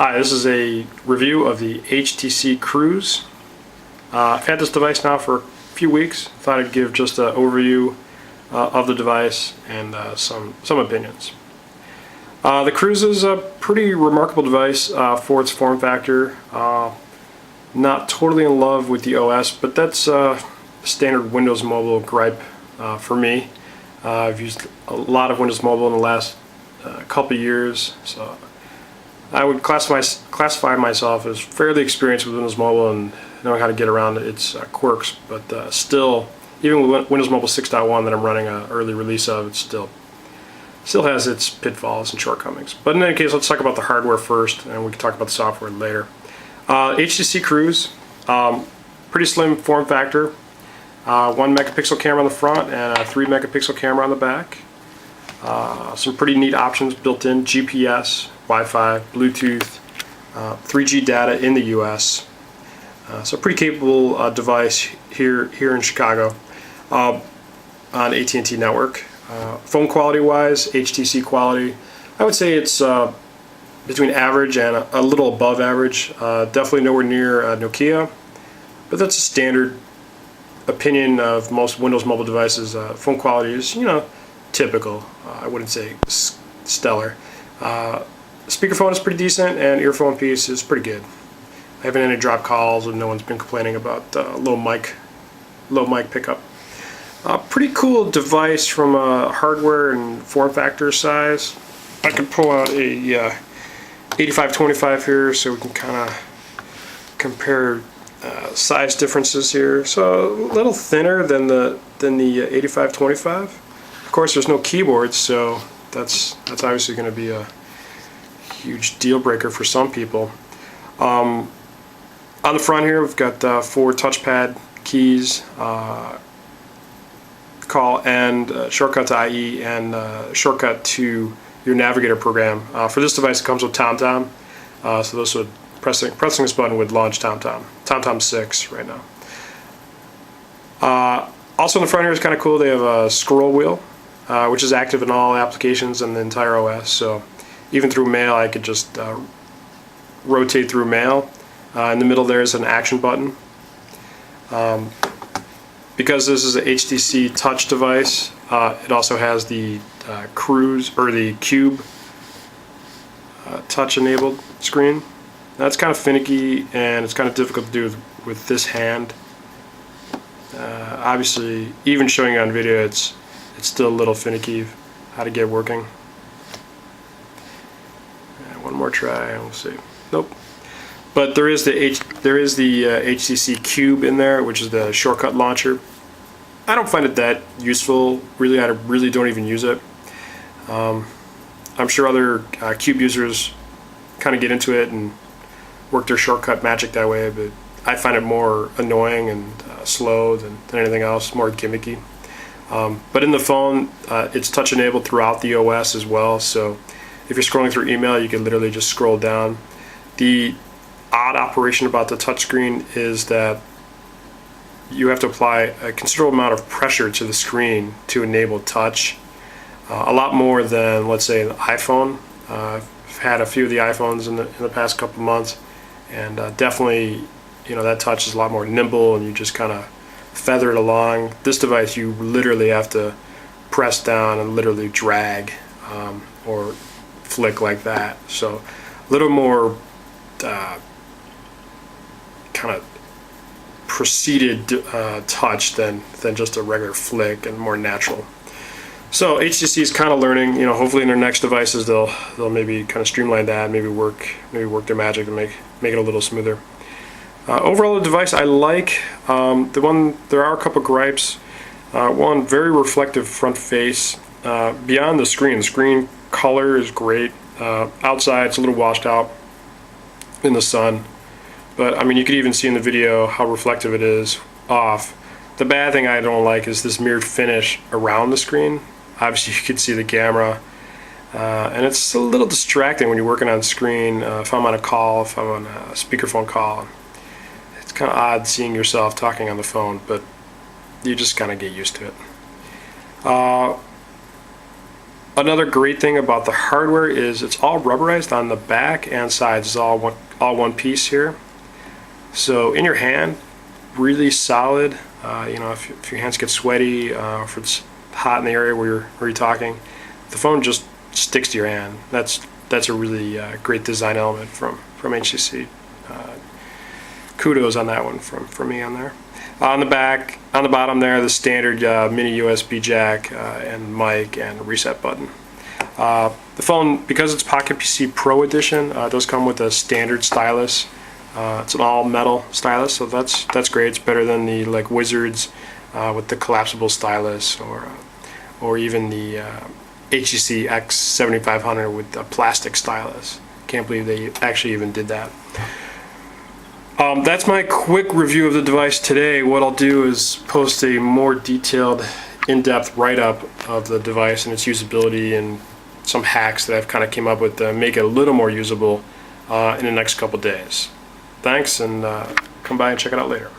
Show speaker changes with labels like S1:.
S1: Hi, this is a review of the HTC Cruise. I've had this device now for a few weeks. Thought I'd give just an overview of the device and some opinions. The Cruise is a pretty remarkable device for its form factor. Not totally in love with the OS, but that's standard Windows Mobile gripe for me. I've used a lot of Windows Mobile in the last couple of years, so I would classify myself as fairly experienced with Windows Mobile and knowing how to get around its quirks, but still, even with Windows Mobile 6.1 that I'm running an early release of, it still has its pitfalls and shortcomings. But in any case, let's talk about the hardware first, and we can talk about the software later. HTC Cruise, pretty slim form factor, 1 megapixel camera on the front and a 3 megapixel camera on the back. Some pretty neat options built in: GPS, Wi-Fi, Bluetooth, 3G data in the US. So pretty capable device here in Chicago on AT&T network. Phone quality wise, HTC quality, I would say it's between average and a little above average. Definitely nowhere near Nokia, but that's a standard opinion of most Windows Mobile devices. Phone quality is, typical. I wouldn't say stellar. Speakerphone is pretty decent, and earphone piece is pretty good. I haven't had any drop calls, and no one's been complaining about low mic pickup. Pretty cool device from a hardware and form factor size. I can pull out a 8525 here, so we can kind of compare size differences here. So a little thinner than the 8525. Of course, there's no keyboard, so that's obviously going to be a huge deal breaker for some people. On the front here, we've got 4 touchpad keys, call and shortcut to IE, and shortcut to your navigator program. For this device, it comes with TomTom, so this would pressing this button would launch TomTom 6 right now. Also in the front here is kind of cool. They have a scroll wheel, which is active in all applications and the entire OS. So even through mail, I could just rotate through mail. In the middle there is an action button. Because this is a HTC Touch device, it also has the Cruise or the Cube touch enabled screen. That's kind of finicky and it's kind of difficult to do with this hand. Obviously, even showing it on video, it's still a little finicky how to get working. One more try and we'll see. Nope. But there is the HTC Cube in there, which is the shortcut launcher. I don't find it that useful. Really, I really don't even use it. I'm sure other Cube users kind of get into it and work their shortcut magic that way, but I find it more annoying and slow than anything else, more gimmicky. But in the phone, it's touch enabled throughout the OS as well, so if you're scrolling through email, you can literally just scroll down. The odd operation about the touchscreen is that you have to apply a considerable amount of pressure to the screen to enable touch. A lot more than, let's say, an iPhone. I've had a few of the iPhones in the past couple of months, and definitely, that touch is a lot more nimble, and you just kind of feather it along. This device, you literally have to press down and literally drag or flick like that. So a little more kind of proceeded touch than just a regular flick, and more natural. So HTC is kind of learning. Hopefully in their next devices they'll maybe kind of streamline that, maybe work their magic to make it a little smoother. Overall, the device I like. There are a couple gripes. One, very reflective front face. Beyond the screen color is great. Outside it's a little washed out in the sun, but I mean, you could even see in the video how reflective it is off. The bad thing I don't like is this mirrored finish around the screen. Obviously you can see the camera, and it's a little distracting when you're working on screen. If I'm on a call, if I'm on a speakerphone call, it's kind of odd seeing yourself talking on the phone, but you just kind of get used to it. Another great thing about the hardware is it's all rubberized on the back and sides. It's all one piece here. So in your hand, really solid. If your hands get sweaty, if it's hot in the area where you're talking, the phone just sticks to your hand. That's a really great design element from HTC. Kudos on that one from me on there. On the bottom there, the standard mini USB jack and mic and reset button. The phone, because it's Pocket PC Pro Edition, does come with a standard stylus. It's an all metal stylus, so that's great. It's better than the Wizards with the collapsible stylus, or even the HTC X7500 with a plastic stylus. Can't believe they actually even did that. That's my quick review of the device today. What I'll do is post a more detailed, in-depth write-up of the device and its usability and some hacks that I've kind of came up with to make it a little more usable in the next couple days. Thanks, and come by and check it out later.